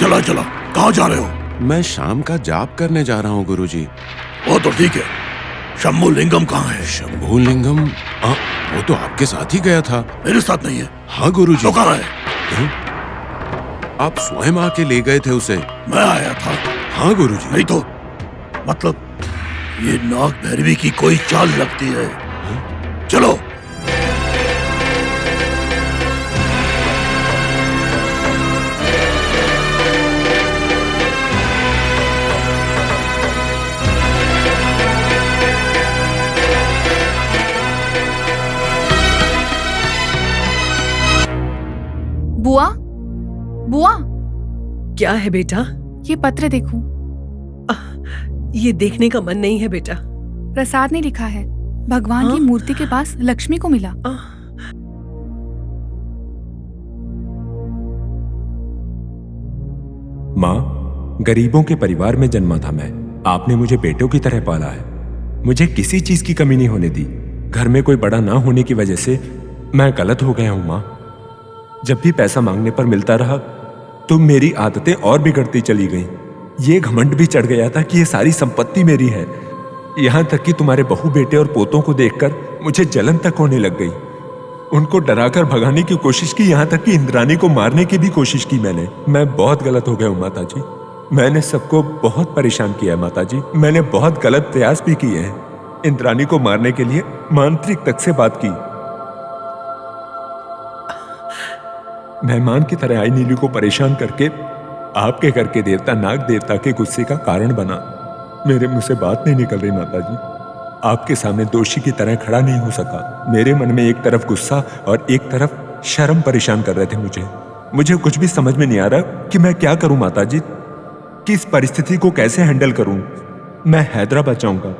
चला चला, कहाँ जा रहे हो? मैं शाम का जाप करने जा रहा हूँ गुरुजी। वो तो ठीक है, शंभू लिंगम कहाँ है? शंभू लिंगम? वो तो आपके साथ ही गया था। मेरे साथ नहीं है। हाँ गुरुजी। तो कहाँ है? आप स्वयं आके ले गए थे उसे। मैं आया था। हाँ गुरुजी। नहीं तो मतलब ये नाग भैरवी की कोई चाल लगती है। चलो। बुआ, बुआ, क्या है बेटा? ये पत्र देखो। ये देखने का मन नहीं है बेटा। प्रसाद ने लिखा है, भगवान की मूर्ति के पास लक्ष्मी को मिला। माँ, गरीबों के परिवार में जन्मा था मैं। आपने मुझे बेटों की तरह पाला है। मुझे किसी चीज की कमी नहीं होने दी। घर में कोई बड़ा ना होने की वजह से मैं गलत हो गया हूं माँ। जब भी पैसा मांगने पर मिलता रहा तो मेरी आदतें और बिगड़ती चली गईं। ये घमंड भी चढ़ गया था कि ये सारी संपत्ति मेरी है। यहां तक कि तुम्हारे बहू बेटे और पोतों को देखकर मुझे जलन तक होने लग गई। उनको डराकर भगाने की कोशिश की, यहां तक कि इंद्राणी को मारने की भी कोशिश की मैंने। मैं बहुत गलत हो गया हूं माता जी। मैंने सबको बहुत परेशान किया है माता जी। मैंने बहुत गलत प्रयास भी किए हैं। इंद्राणी को मारने के लिए मांत्रिक तक से बात की। मेहमान की तरह आई नीली को परेशान करके आपके घर के देवता नाग देवता के गुस्से का कारण बना। मेरे मुंह से बात नहीं निकल रही माता जी। आपके सामने दोषी की तरह खड़ा नहीं हो सका। मेरे मन में एक तरफ गुस्सा और एक तरफ शर्म परेशान कर रहे थे मुझे कुछ भी समझ में नहीं आ रहा कि मैं क्या करूं माता जी। किस परिस्थिति को कैसे हैंडल करूं। मैं हैदराबाद जाऊंगा,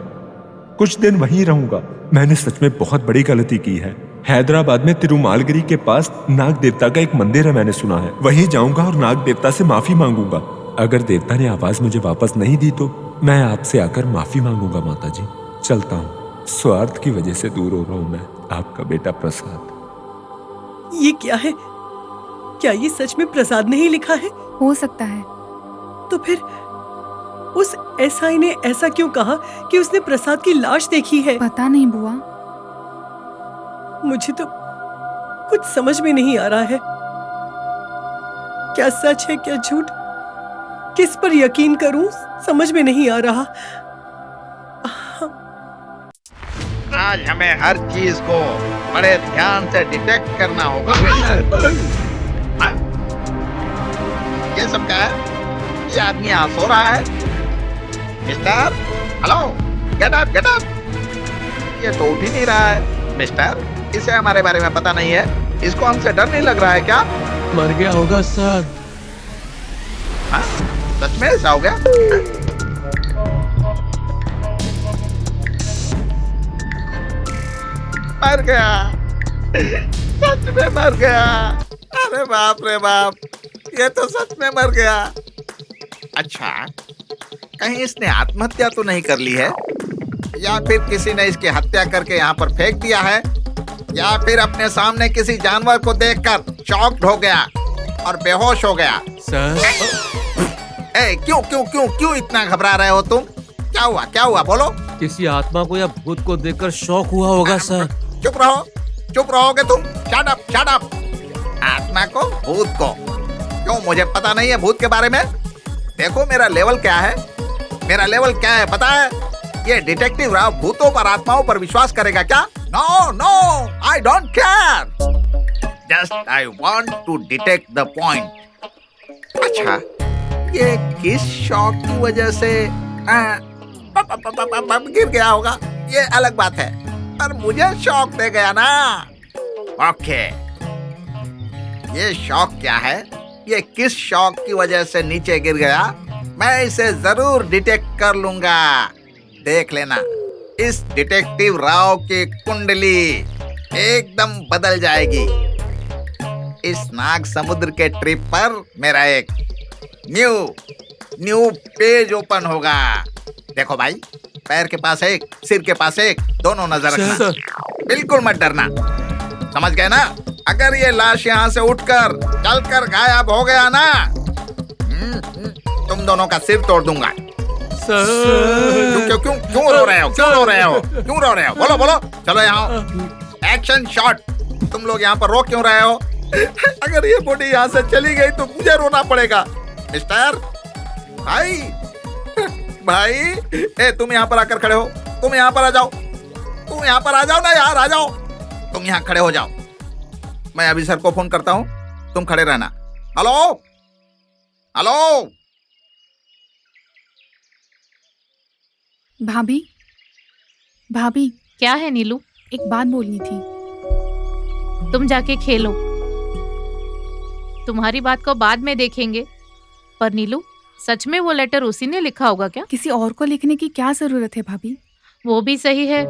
कुछ दिन वहीं रहूंगा। मैंने सच में बहुत बड़ी गलती की है। हैदराबाद में तिरुमालगिरी के पास नाग देवता का एक मंदिर है, मैंने सुना है। वहीं जाऊंगा और नाग देवता से माफी मांगूंगा। अगर देवता ने आवाज मुझे वापस नहीं दी तो मैं आपसे आकर माफी मांगूंगा माता जी। चलता हूँ। स्वार्थ की वजह से दूर हो रहा हूं मैं। आपका बेटा प्रसाद। ये क्या है? क्या ये सच में प्रसाद ने ही लिखा है? हो सकता है। तो फिर उस एसआई ने ऐसा क्यों कहा कि उसने प्रसाद की लाश देखी है? पता नहीं बुआ। मुझे तो कुछ समझ में नहीं आ रहा है। क्या सच है क्या झूठ? किस पर यकीन करूं समझ में नहीं आ रहा। आज हमें हर चीज को बड़े ध्यान से डिटेक्ट करना होगा। ये सब क्या है? ये आदमी यहाँ सो रहा है। Mister, hello, get up, get up. ये तो उठ ही नहीं रहा है। मिस्टर, इसे हमारे बारे में पता नहीं है। इसको हमसे डर नहीं लग रहा है क्या? मर गया होगा सर। हाँ? सच में ऐसा हो गया? मर गया, सच में मर गया। अरे बाप रे बाप, ये तो सच में मर गया। अच्छा, कहीं इसने आत्महत्या तो नहीं कर ली है, या फिर किसी ने इसकी हत्या करके यहाँ पर फेंक दिया है, या फिर अपने सामने किसी जानवर को देखकर शॉक्ड हो गया और बेहोश हो गया। सर, क्यों इतना घबरा रहे हो तुम? क्या हुआ, क्या हुआ, बोलो। किसी आत्मा को या भूत को देखकर शौक हुआ होगा सर। चुप रहोगे तुम। Shut up. आत्मा को, भूत को? क्यों, मुझे पता नहीं है भूत के बारे में। देखो मेरा लेवल क्या है। मेरा लेवल क्या है पता है? ये डिटेक्टिव राव भूतों पर आत्माओं पर विश्वास करेगा क्या? No, I don't care. Just I want to detect the point. अच्छा, ये किस शॉक की वजह से गिर गया होगा, ये अलग बात है, पर मुझे शॉक दे गया ना। ओके, ये शॉक क्या है? ये किस शॉक की वजह से नीचे गिर गया, मैं इसे जरूर डिटेक्ट कर लूंगा। देख लेना, इस डिटेक्टिव राव की कुंडली एकदम बदल जाएगी। इस नाग समुद्र के ट्रिप पर मेरा एक न्यू पेज ओपन होगा। देखो भाई, पैर के पास एक, सिर के पास एक, दोनों नजर रखना। बिल्कुल मत डरना, समझ गए ना? अगर ये लाश यहाँ से उठकर चलकर गायब हो गया ना, दोनों का सिर तोड़ दूंगा। सर क्यों क्यों क्यों रो रहे हो? क्यों रो रहे हो? क्यों रो रहे हो? बोलो बोलो। चलो यहाँ एक्शन शॉट। तुम लोग यहाँ पर रो क्यों रहे हो? अगर ये बॉडी यहाँ से चली गई तो मुझे रोना पड़ेगा। मिस्टर भाई, भाई, ए तुम यहाँ पर आकर खड़े हो। तुम यहाँ पर आ जाओ। तुम यहाँ पर आ जाओ ना यार, आ जाओ। तुम यहाँ खड़े हो जाओ। मैं अभी सर को फोन करता हूँ, तुम खड़े रहना। Hello hello. भाभी, भाभी, क्या है नीलू? एक बात बोलनी थी। तुम जाके खेलो, तुम्हारी बात को बाद में देखेंगे। पर नीलू, सच में वो लेटर उसी ने लिखा होगा क्या? किसी और को लिखने की क्या जरूरत है भाभी? वो भी सही है,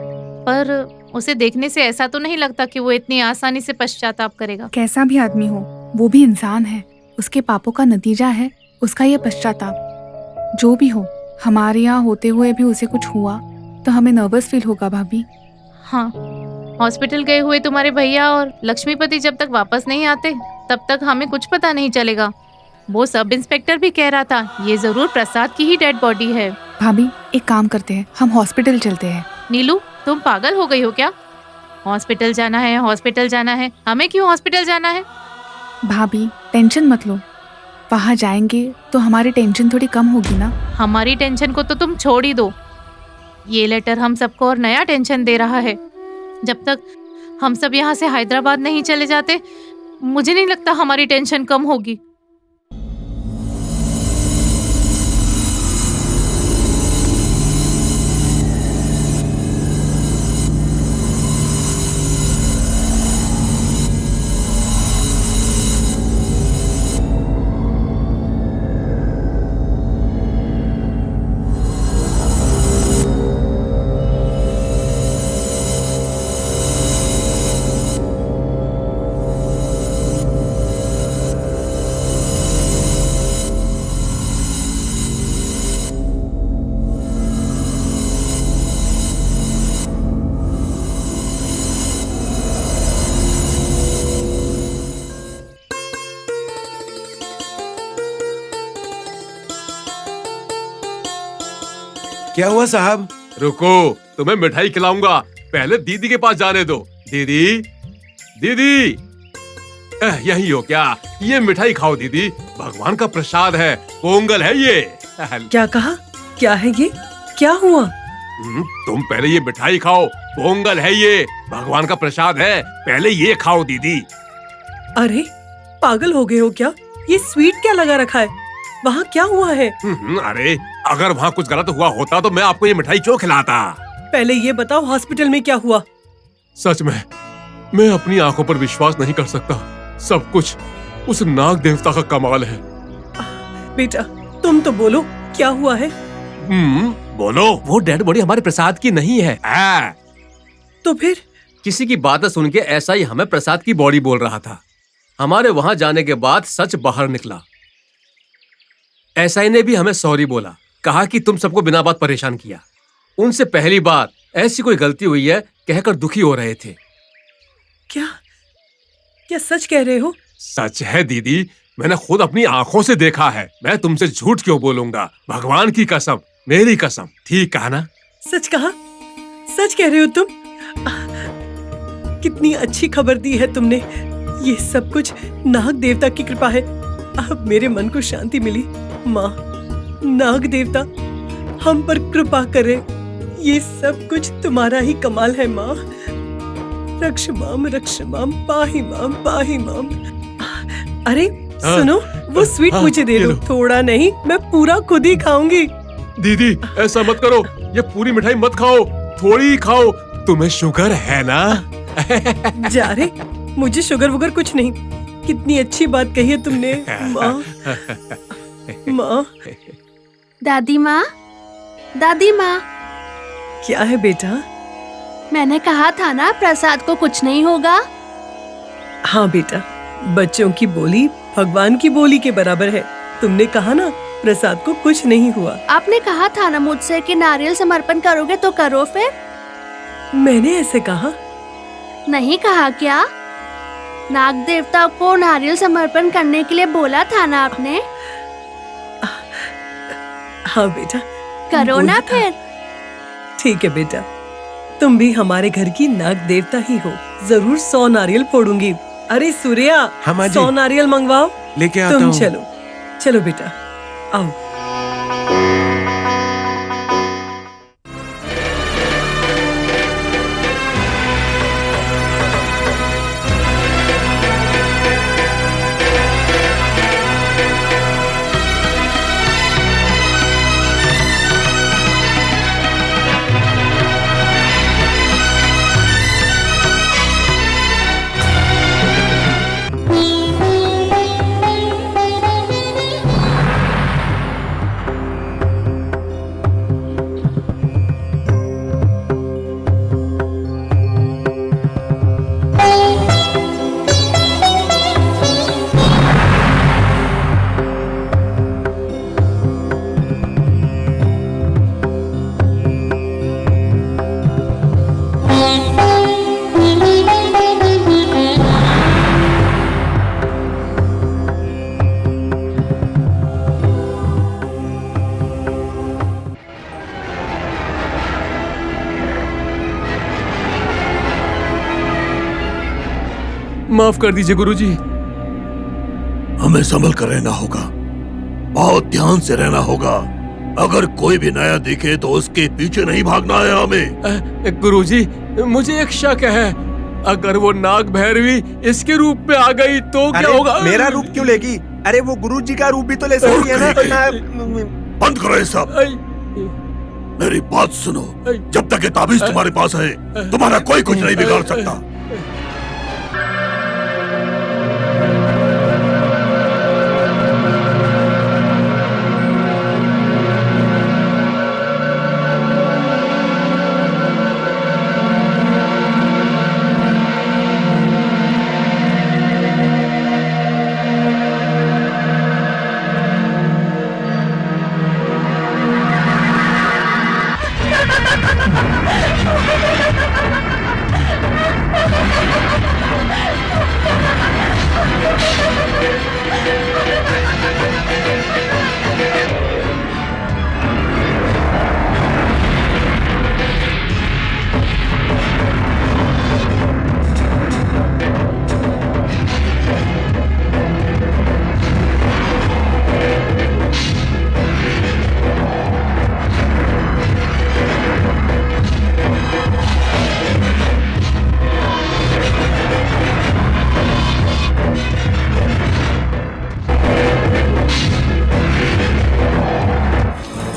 पर उसे देखने से ऐसा तो नहीं लगता कि वो इतनी आसानी से पश्चाताप करेगा। कैसा भी आदमी हो, वो भी इंसान है। उसके पापों का नतीजा है उसका ये पश्चाताप। जो भी हो, हमारे यहाँ होते हुए भी उसे कुछ हुआ तो हमें नर्वस फील होगा भाभी। हाँ, हॉस्पिटल गए हुए तुम्हारे भैया और लक्ष्मीपति जब तक वापस नहीं आते तब तक हमें कुछ पता नहीं चलेगा। वो सब इंस्पेक्टर भी कह रहा था ये जरूर प्रसाद की ही डेड बॉडी है। भाभी, एक काम करते हैं, हम हॉस्पिटल चलते हैं। नीलू, तुम पागल हो गई हो क्या? हॉस्पिटल जाना है, हॉस्पिटल जाना है। हमें क्यों हॉस्पिटल जाना है? भाभी, टेंशन मत लो। वहाँ जाएंगे तो हमारी टेंशन थोड़ी कम होगी ना। हमारी टेंशन को तो तुम छोड़ ही दो। ये लेटर हम सबको और नया टेंशन दे रहा है। जब तक हम सब यहाँ से हैदराबाद नहीं चले जाते, मुझे नहीं लगता हमारी टेंशन कम होगी। क्या हुआ साहब? रुको, तुम्हें मिठाई खिलाऊंगा। पहले दीदी के पास जाने दो। दीदी, दीदी, यही हो क्या? ये मिठाई खाओ दीदी, भगवान का प्रसाद है, पोंगल है ये। क्या कहा? क्या है ये? क्या हुआ? तुम पहले ये मिठाई खाओ, पोंगल है ये, भगवान का प्रसाद है। पहले ये खाओ दीदी। अरे पागल हो गए हो क्या? ये स्वीट क्या लगा रखा है? वहाँ क्या हुआ है? अरे अगर वहाँ कुछ गलत हुआ होता तो मैं आपको ये मिठाई क्यों खिलाता? पहले ये बताओ हॉस्पिटल में क्या हुआ? सच में मैं अपनी आंखों पर विश्वास नहीं कर सकता। सब कुछ उस नाग देवता का कमाल है। बेटा तुम तो बोलो, क्या हुआ है? बोलो। वो डेड बॉडी हमारे प्रसाद की नहीं है। तो फिर? किसी की बात सुन के ऐसा ही हमें प्रसाद की बॉडी बोल रहा था। हमारे वहां जाने के बाद सच बाहर निकला। एसआई ने भी हमें सॉरी बोला, कहा कि तुम सबको बिना बात परेशान किया। उनसे पहली बार ऐसी कोई गलती हुई है कहकर दुखी हो रहे थे। क्या क्या सच कह रहे हो? सच है दीदी, मैंने खुद अपनी आंखों से देखा है। मैं तुमसे झूठ क्यों बोलूंगा? भगवान की कसम, मेरी कसम। ठीक कहा ना? सच कहा? सच कह रहे हो तुम? कितनी अच्छी खबर दी है तुमने। ये सब कुछ नाग देवता की कृपा है। अब मेरे मन को शांति मिली। माँ, नाग देवता हम पर कृपा करे। ये सब कुछ तुम्हारा ही कमाल है माँ। रक्ष माम पाहि माम। अरे सुनो, वो स्वीट मुझे दे दो। थोड़ा नहीं, मैं पूरा खुद ही खाऊंगी। दीदी ऐसा मत करो, ये पूरी मिठाई मत खाओ, थोड़ी ही खाओ। तुम्हें शुगर है ना? जा रे, मुझे शुगर वुगर कुछ नहीं। कितनी अच्छी बात कही है तुमने माँ। माँ। दादी माँ, दादी माँ। क्या है बेटा? मैंने कहा था ना प्रसाद को कुछ नहीं होगा। हाँ बेटा, बच्चों की बोली भगवान की बोली के बराबर है। तुमने कहा ना प्रसाद को कुछ नहीं हुआ। आपने कहा था ना मुझसे कि नारियल समर्पण करोगे तो करो। फिर मैंने ऐसे कहा? नहीं कहा क्या? नाग देवता को नारियल समर्पण करने के लिए बोला था ना आपने। हाँ बेटा, करो ना बोला था। फिर। ठीक है बेटा, तुम भी हमारे घर की नाग देवता ही हो। जरूर 100 नारियल फोड़ूंगी। अरे सूर्या, हाँ, माँ जी। 100 नारियल मंगवाओ। लेके आता तुम हूँ। चलो, चलो बेटा, आओ। माफ कर दीजिए गुरुजी। हमें संभल कर रहना होगा, बहुत ध्यान से रहना होगा। अगर कोई भी नया दिखे तो उसके पीछे नहीं भागना है हमें। गुरुजी, मुझे एक शक है, अगर वो नाग भैरवी इसके रूप में आ गई तो क्या अरे, होगा? मेरा रूप क्यों लेगी? अरे वो गुरुजी का रूप भी तो ले सकती है ना। बंद करो ये सब। मेरी बात सुनो, जब तक ये ताबीज तुम्हारे पास है तुम्हारा कोई कुछ नहीं बिगाड़ सकता।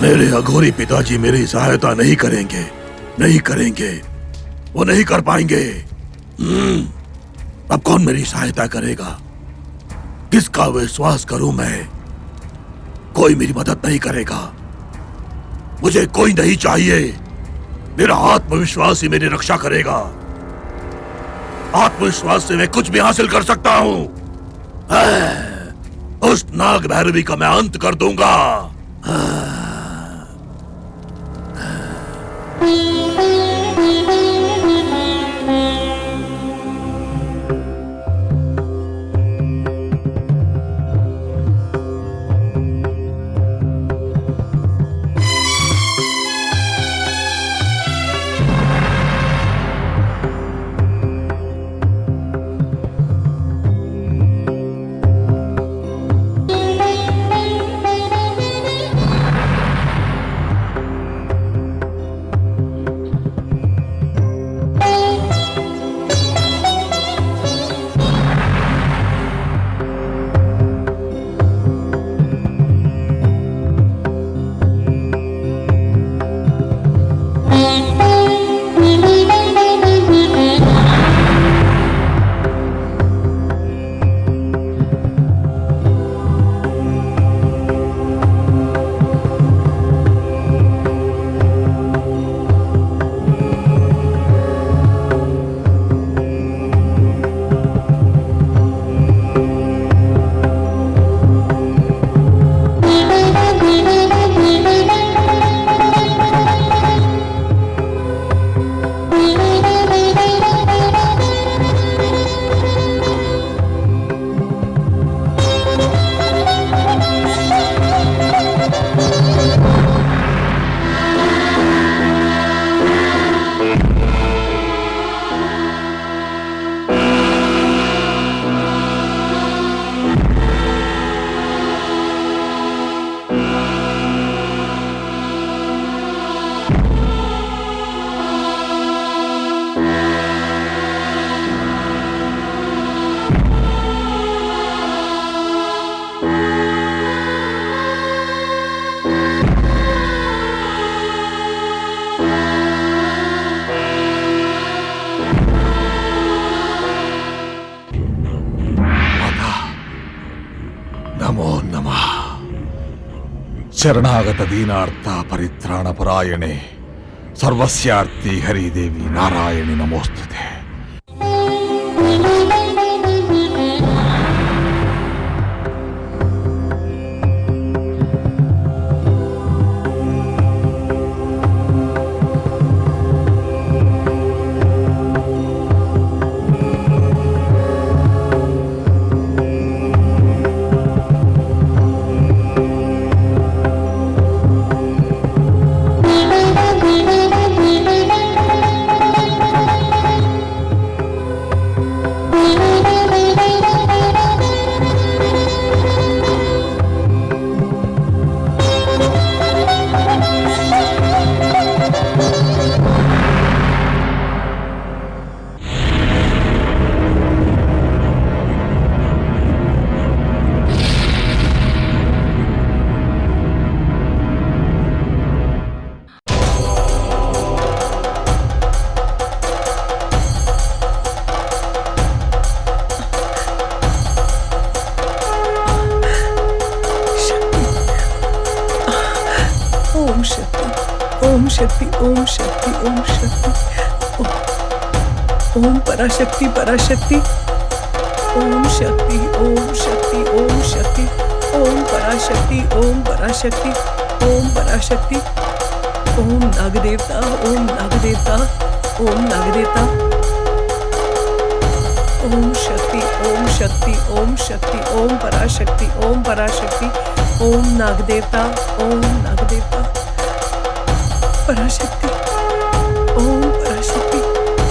मेरे अघोरी पिताजी मेरी सहायता नहीं करेंगे, नहीं करेंगे, वो नहीं कर पाएंगे। अब कौन मेरी सहायता करेगा? किसका विश्वास करूं मैं? कोई मेरी मदद नहीं करेगा। मुझे कोई नहीं चाहिए, मेरा आत्मविश्वास ही मेरी रक्षा करेगा। आत्मविश्वास से मैं कुछ भी हासिल कर सकता हूं। उस नाग भैरवी का मैं अंत कर दूंगा। शरणागत दीनार्थ परित्राण परायणे सर्वस्यार्ति हरिदेवी नारायणी नमोस्तुते। ओम शक्ति, ओम शक्ति, ओम शक्ति, ओम पराशक्ति, पराशक्ति, ओम शक्ति, ओम शक्ति, ओम शक्ति, ओम पराशक्ति, ओम पराशक्ति, ओम पराशक्ति, ओम नागदेवता, ओम नागदेवता, ओम नागदेवता, ओम शक्ति, ओम शक्ति, ओम शक्ति, ओम पराशक्ति, ओम पराशक्ति, ओम नागदेवता, ओम नागदेवता, पराशक्ति, ओम पराशक्ति,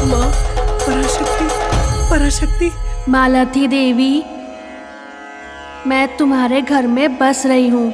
माँ पराशक्ति, पराशक्ति। मालती देवी, मैं तुम्हारे घर में बस रही हूँ।